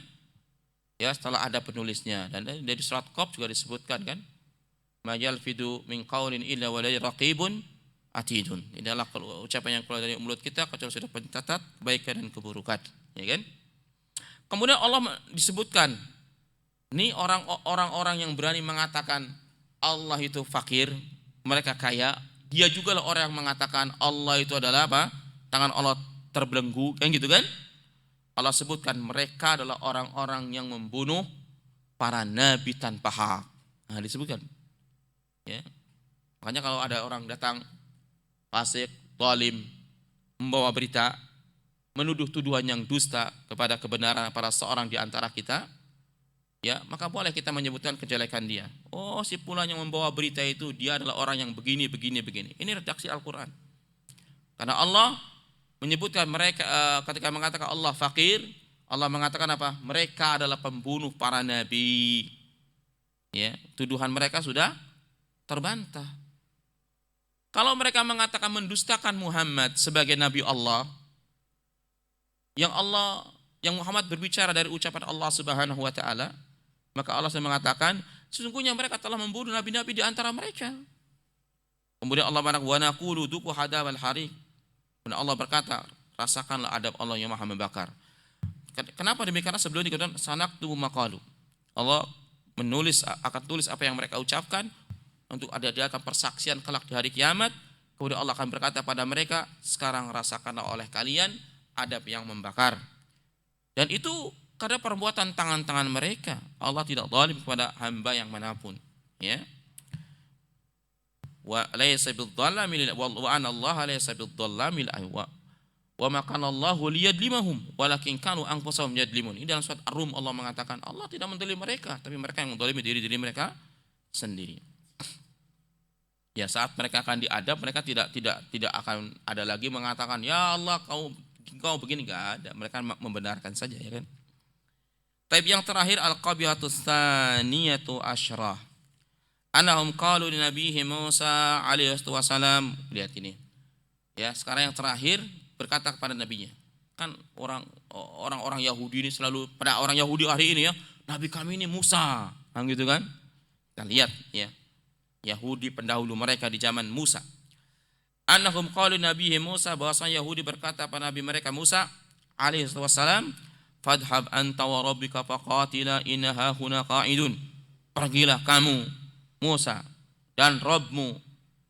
ya setelah ada penulisnya, dan dari surat Qaf juga disebutkan kan, ma yalfidu min qaulin illa wa ladayhi raqibun atidun. Ini adalah ucapan yang keluar dari mulut kita kecuali sudah pencatat kebaikan dan keburukan, ya kan? Kemudian Allah disebutkan ini orang-orang yang berani mengatakan Allah itu fakir, mereka kaya. Dia juga lah orang yang mengatakan Allah itu adalah apa? Tangan Allah terbelenggu, kan gitu kan? Allah sebutkan mereka adalah orang-orang yang membunuh para nabi tanpa hak. Nah, disebutkan. Ya. Makanya kalau ada orang datang fasik, zalim, membawa berita, menuduh tuduhan yang dusta kepada kebenaran pada seorang di antara kita, ya, maka boleh kita menyebutkan kejelekan dia. Oh, si fulan yang membawa berita itu dia adalah orang yang begini. Ini redaksi Al-Qur'an. Karena Allah menyebutkan mereka ketika mengatakan Allah fakir, Allah mengatakan apa? Mereka adalah pembunuh para nabi. Ya, tuduhan mereka sudah terbantah. Kalau mereka mengatakan mendustakan Muhammad sebagai nabi Allah, yang Muhammad berbicara dari ucapan Allah Subhanahu wa taala, maka Allah mengatakan sesungguhnya mereka telah membunuh nabi-nabi di antara mereka. Kemudian Allah mengatakan wa naqulu duqu hadabal hariq. Dan Allah berkata, rasakanlah adab Allah yang Maha membakar. Kenapa demikian? Karena sebelum dikatakan sanaktubu maqalu. Allah akan tulis apa yang mereka ucapkan untuk diadakan persaksian kelak di hari kiamat. Kemudian Allah akan berkata pada mereka, sekarang rasakanlah oleh kalian adab yang membakar. Dan itu karena perbuatan tangan-tangan mereka. Allah tidak zalim kepada hamba yang manapun, ya. Wa laysa bidzallamil wa anna Allah laysa bidzallamil wa ma kana Allahu liyadlimahum walakin kanu anfusahum yadlimun. Ini dalam surat Ar-Rum Allah mengatakan Allah tidak mendzalimi mereka, tapi mereka yang mendzalimi diri mereka sendiri. Ya, saat mereka akan diadab, mereka tidak akan ada lagi mengatakan ya Allah kau begini, enggak ada. Mereka membenarkan saja, ya kan? Tapi yang terakhir al-qabihatus tsaniyatu asyrah. Annahum qalu li nabiyhi Musa alaihi wassalam. Lihat ini. Ya, sekarang yang terakhir berkata kepada nabinya. Kan orang-orang Yahudi ini selalu, pada orang Yahudi hari ini ya, nabi kami ini Musa. Kan gitu kan? Kita lihat ya. Yahudi pendahulu mereka di zaman Musa. Annahum qalu nabiyhi Musa, bahwasanya Yahudi berkata pada nabi mereka Musa alaihi wassalam, fadhhab anta wa rabbika faqatila innaha huna qa'idun. Pergilah kamu Musa dan Rabbmu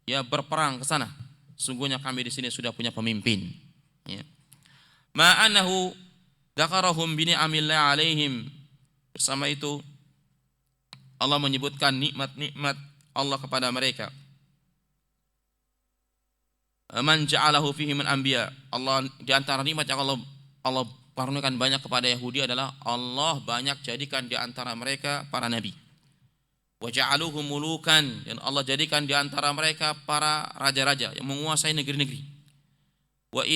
ya berperang ke sana. Sungguhnya kami di sini sudah punya pemimpin. Ya. Ma'anahu dzakarahum bi ni'amillah alaihim. Bersama itu Allah menyebutkan nikmat-nikmat Allah kepada mereka. Man ja'alahu fihi min anbiya. Allah di antara nikmat yang Allah karuniakan banyak kepada Yahudi adalah Allah banyak jadikan di antara mereka para nabi. Wa ja'aluhum mulukan, dan Allah jadikan di antara mereka para raja-raja yang menguasai negeri-negeri. Wa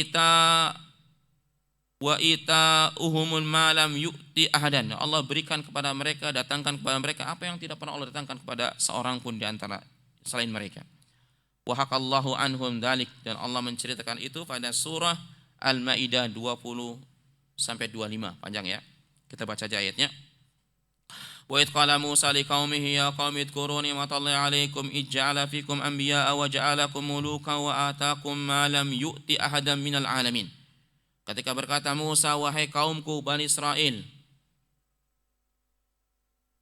ita'uhumul malam yu'ti ahadan. Allah berikan kepada mereka, datangkan kepada mereka apa yang tidak pernah Allah datangkan kepada seorang pun di antara selain mereka. Wa hakallahu anhum dzalik, dan Allah menceritakan itu pada surah Al-Maidah 20 sampai 25, panjang ya. Kita baca aja ayatnya. Wa idh qala Musa liqaumihi ya qaumi dzkuru ni'matallahi 'alaikum id ja'ala fikum anbiya'a wa ja'alakum mulukan wa ataakum ma lam yu'ti ahadan minal 'alamin. Ketika berkata Musa, wahai kaumku Bani Israel,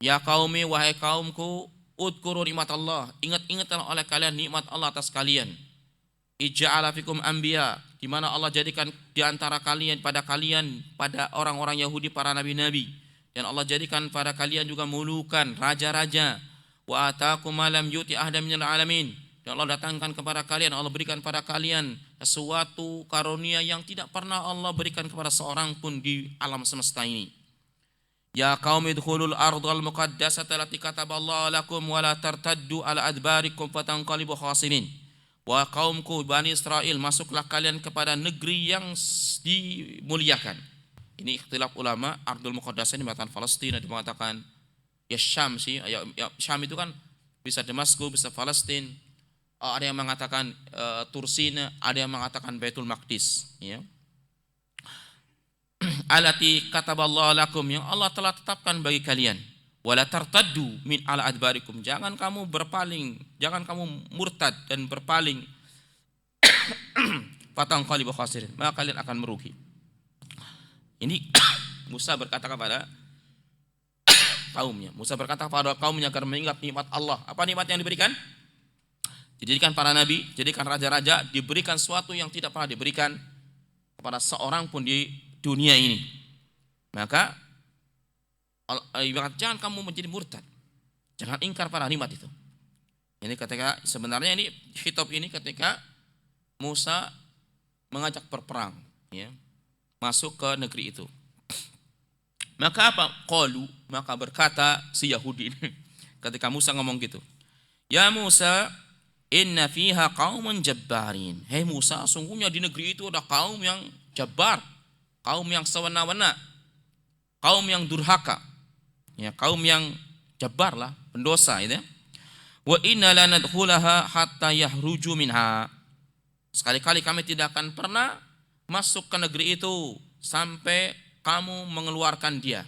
ya qaumi, wahai kaumku, udkuru nikmat Allah, ingat-ingatlah oleh kalian nikmat Allah atas kalian. Ija'ala fikum anbiya, di mana Allah jadikan di antara kalian pada orang-orang Yahudi para nabi-nabi, dan Allah jadikan pada kalian juga mulukan, raja-raja. Wa ataakum ma lam yu'ti ahadan minal 'alamin, dan Allah datangkan kepada kalian, Allah berikan pada kalian sesuatu karunia yang tidak pernah Allah berikan kepada seorang pun di alam semesta ini. Ya qaumi udkhulul ardhal muqaddasata allati kataballahu lakum wa la tartaddu ala adbarikum fatanqalibu khasirin. Wa kaumku Bani Israel, masuklah kalian kepada negeri yang dimuliakan. Ini ikhtilaf ulama, ardhul muqaddasah ini mengatakan Palestina, mengatakan ya Syam sih. Ya Syam itu kan bisa Damaskus, bisa Palestina. Ada yang mengatakan Tursina, ada yang mengatakan Baitul Maqdis, ya. Alati kataballahu lakum, yang Allah telah tetapkan bagi kalian. Wala tartaddu min ala adbarikum, jangan kamu berpaling, jangan kamu murtad dan berpaling. Fatanqalibu khasirin, maka kalian akan merugi. Ini Musa berkata kepada kaumnya. Musa berkata kepada kaumnya agar mengingat nikmat Allah. Apa nikmat yang diberikan? Dijadikan para nabi, jadikan raja-raja, diberikan sesuatu yang tidak pernah diberikan kepada seorang pun di dunia ini. Maka jangan kamu menjadi murtad, jangan ingkar pada nikmat itu. Ini ketika sebenarnya ini khitab ini ketika Musa mengajak berperang, ya, masuk ke negeri itu. Maka apa? Qalu, maka berkata si Yahudi ini ketika Musa ngomong gitu, ya Musa, inna fiha qauman jabbarin. Hei Musa, sungguhnya di negeri itu ada kaum yang jabbar, kaum yang sewenang-wenang, kaum yang durhaka, ya, kaum yang jabbar lah, pendosa itu. Wa inna la nadkhulaha hatta yahruju minha. Sekali-kali kami tidak akan pernah masuk ke negeri itu sampai kamu mengeluarkan dia.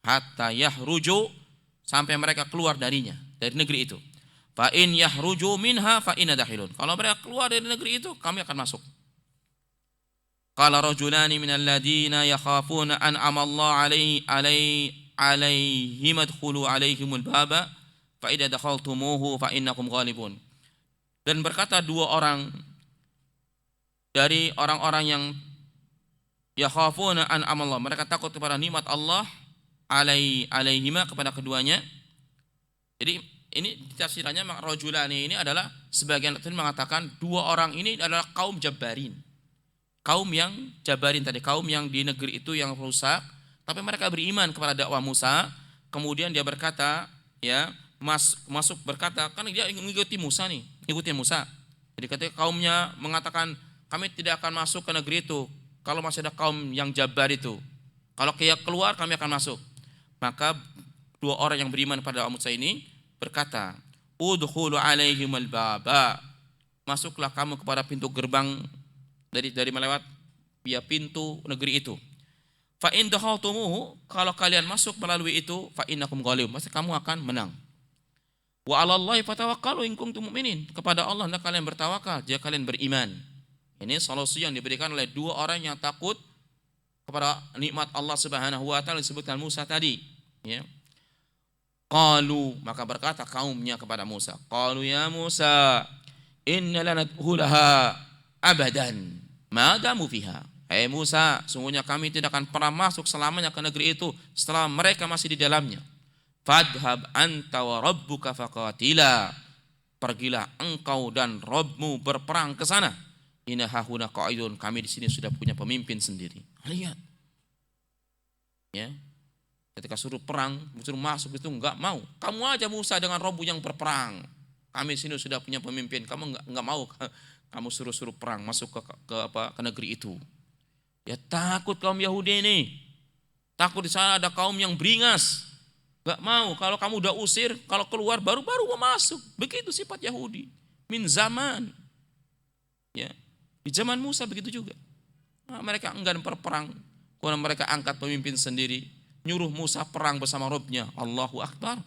Hatta yahruju, sampai mereka keluar darinya, dari negeri itu. Fa in yahruju minha fa inna dakhilun. Kalau mereka keluar dari negeri itu, kami akan masuk. Qala rajulani minal ladina yakhafuna an'ama Allah alaihim adkhulu alaihimul baba fa idza dakhaltumuhu fa innakum ghalibun. Dan berkata dua orang dari orang-orang yang yakhafuna an'ama Allah, mereka takut kepada nikmat Allah alaihima, kepada keduanya. Jadi ini tafsirannya rajulani ini adalah sebagian tafsir mengatakan dua orang ini adalah kaum jabbarin. Kaum yang jabarin tadi, kaum yang di negeri itu yang rusak, tapi mereka beriman kepada dakwah Musa. Kemudian dia berkata, ya, masuk berkata, kan dia mengikuti Musa nih, ikutin Musa. Jadi ketika kaumnya mengatakan, kami tidak akan masuk ke negeri itu kalau masih ada kaum yang jabar itu. Kalau dia keluar, kami akan masuk. Maka dua orang yang beriman pada dakwah Musa ini berkata, udkhulu alaihimul baba, masuklah kamu kepada pintu gerbang dari melewat via pintu negeri itu. Fa in dakhaltumuhu, kalau kalian masuk melalui itu, fa innakum ghalibun, maka kamu akan menang. Wa 'alallahi fatawakkalu in kuntum mu'minin, kepada Allah hendaklah kalian bertawakal jika kalian beriman. Ini solusi yang diberikan oleh dua orang yang takut kepada nikmat Allah Subhanahu wa taala disebutkan Musa tadi, ya. Qalu, maka berkata kaumnya kepada Musa, qalu ya Musa, inna lanadkhulaha abadan ma damu fiha. Hai Musa, sungguhnya kami tidak akan pernah masuk selamanya ke negeri itu setelah mereka masih di dalamnya. Fadhhab anta wa rabbuka faqatila, pergilah engkau dan Rabbmu berperang ke sana. Inna hahuna qa'idun, kami di sini sudah punya pemimpin sendiri. Lihat, ya, ketika suruh perang, suruh masuk itu enggak mau. Kamu aja Musa dengan Rabbu yang berperang. Kami di sini sudah punya pemimpin, kamu enggak mau. Kamu suruh perang masuk ke negeri itu. Ya takut kaum Yahudi ini. Takut di sana ada kaum yang beringas. Enggak mau. Kalau kamu udah usir, kalau keluar baru-baru mau masuk. Begitu sifat Yahudi. Min zaman. Ya. Di zaman Musa begitu juga. Nah, mereka enggan berperang. Kemudian mereka angkat pemimpin sendiri. nyuruh Musa perang bersama Rabbnya. Allahu Akbar.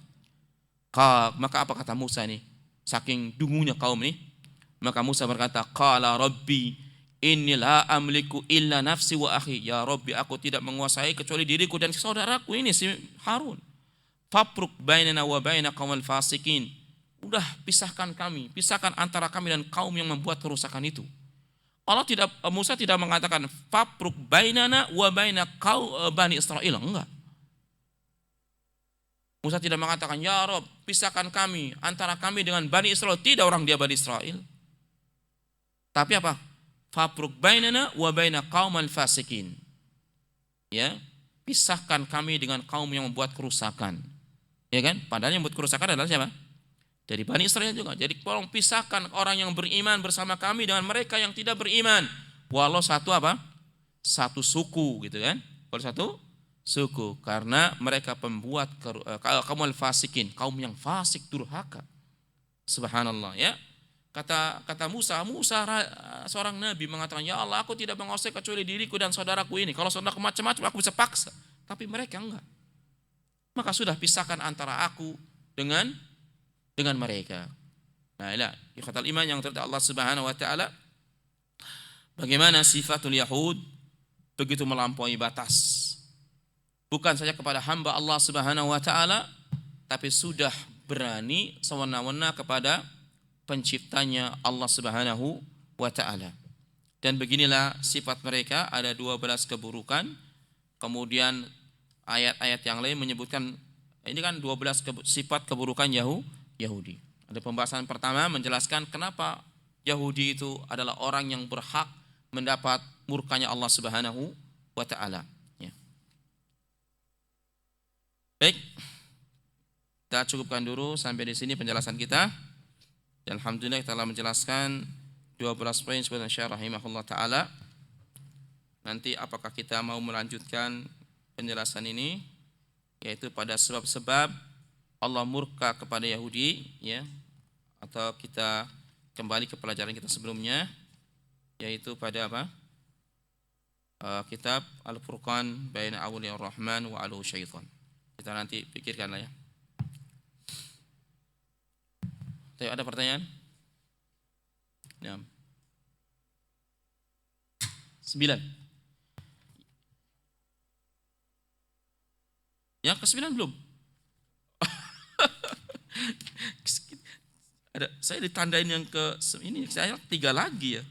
Maka apa kata Musa ini? Saking dungunya kaum ini. Maka Musa berkata, qala rabbi inni la amliku illa nafsi wa akhi. Ya Rabbi, aku tidak menguasai kecuali diriku dan saudaraku ini si Harun. Fapruk bainana wa baina qaumil fasikin. Udah pisahkan kami, pisahkan antara kami dan kaum yang membuat kerusakan itu. Musa tidak mengatakan fapruk bainana wa baina Bani Israil, enggak. Musa tidak mengatakan ya Rabb, pisahkan kami antara kami dengan Bani Israil, tidak orang dia Bani Israil. Tapi apa? Fapruk bainana wa baina qaumil fasikin. Ya, pisahkan kami dengan kaum yang membuat kerusakan. Ya kan? Padahal yang membuat kerusakan adalah siapa? Dari Bani Israil juga. Jadi tolong pisahkan orang yang beriman bersama kami dengan mereka yang tidak beriman. Walau satu apa? Satu suku gitu kan? Walau satu suku. Karena mereka pembuat kaum fasikin, kaum yang fasik durhaka. Subhanallah ya. Kata Musa seorang nabi mengatakan, ya Allah, aku tidak menguasai kecuali diriku dan saudaraku ini. Kalau saudaraku macam-macam aku bisa paksa, tapi mereka enggak. Maka sudah pisahkan antara aku dengan mereka. Nah, inilah ikhwatal iman yang terhadap Allah Subhanahu wa taala. Bagaimana sifatul Yahud begitu melampaui batas. Bukan saja kepada hamba Allah Subhanahu wa taala, tapi sudah berani sewenang-wenang kepada penciptanya Allah Subhanahu wa taala. Dan beginilah sifat mereka, ada 12 keburukan. Kemudian ayat-ayat yang lain menyebutkan ini kan 12 sifat keburukan Yahudi. Ada pembahasan pertama menjelaskan kenapa Yahudi itu adalah orang yang berhak mendapat murkanya Allah Subhanahu wa taala. Ya. Baik. Kita cukupkan dulu sampai di sini penjelasan kita. Alhamdulillah kita telah menjelaskan 12 poin sebenarnya Syekh rahimahullah taala. Nanti apakah kita mau melanjutkan penjelasan ini, yaitu pada sebab-sebab Allah murka kepada Yahudi, ya, atau kita kembali ke pelajaran kita sebelumnya, yaitu pada apa? Kitab Al-Furqan Baina Awliyar Rahman wa Alu Syaitan. Kita nanti pikirkanlah ya. Ada pertanyaan? Ya. 9. Yang ke-9 belum? Saya ditandain yang ke ini, saya 3 lagi ya.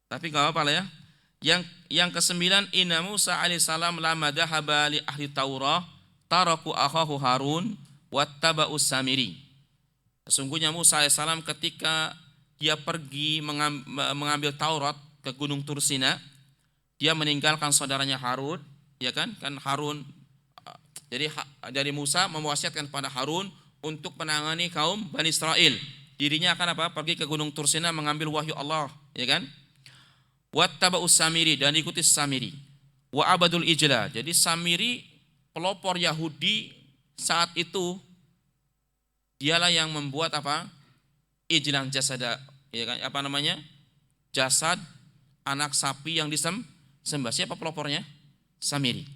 Tapi enggak apa-apa lah ya. Yang ke-9, inna Musa alaihissalam lama dhahaba li ahli Taurah taraku akhahu Harun wattaba'us Samiri. Sesungguhnya Musa alaihissalam ketika dia pergi mengambil Taurat ke Gunung Tursina, dia meninggalkan saudaranya Harun, ya kan? Kan Harun, jadi dari Musa mewasiatkan pada Harun untuk menangani kaum Bani Israel. Dirinya akan apa? Pergi ke Gunung Tursina mengambil wahyu Allah, ya kan? Wattaba'us Samiri, dan ikuti Samiri. Wa abadul ijla. Jadi Samiri pelopor Yahudi saat itu, dialah yang membuat apa? Ijlan jasada, ya kan? Apa namanya? Jasad anak sapi yang disembah. Siapa pelopornya? Samiri.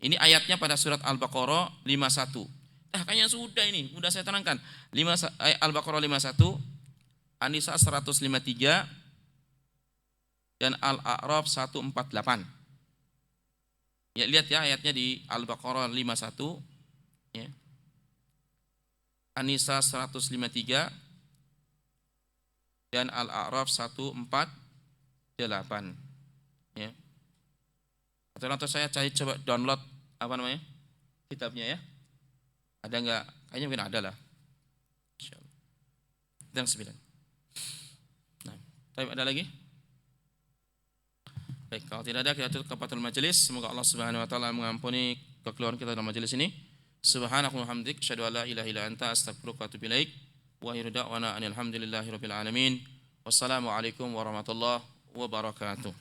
Ini ayatnya pada surat Al-Baqarah 51. Kayaknya sudah ini, sudah saya terangkan. Al-Baqarah 51, An-Nisa 153 dan Al-A'raf 148. Ya, lihat ya ayatnya di Al-Baqarah 51 ya. An-Nisa 153 dan Al-A'raf 148 ya. Atau saya cari coba download apa namanya? Kitabnya ya. Ada enggak? Kayaknya mungkin ada lah. Insyaallah. Dan 9. Nah, ada lagi? Baik, kalau tidak ada kita tutup kafatul majelis. Semoga Allah Subhanahu wa taala mengampuni kekeliruan kita dalam majelis ini. Subhanakallahumma wa bihamdik asyhadu an la ilaha illa anta astaghfiruka wa atubu ilaik. Wa akhiru da'wana alhamdulillahirabbil alamin. Wassalamu alaikum warahmatullahi wabarakatuh.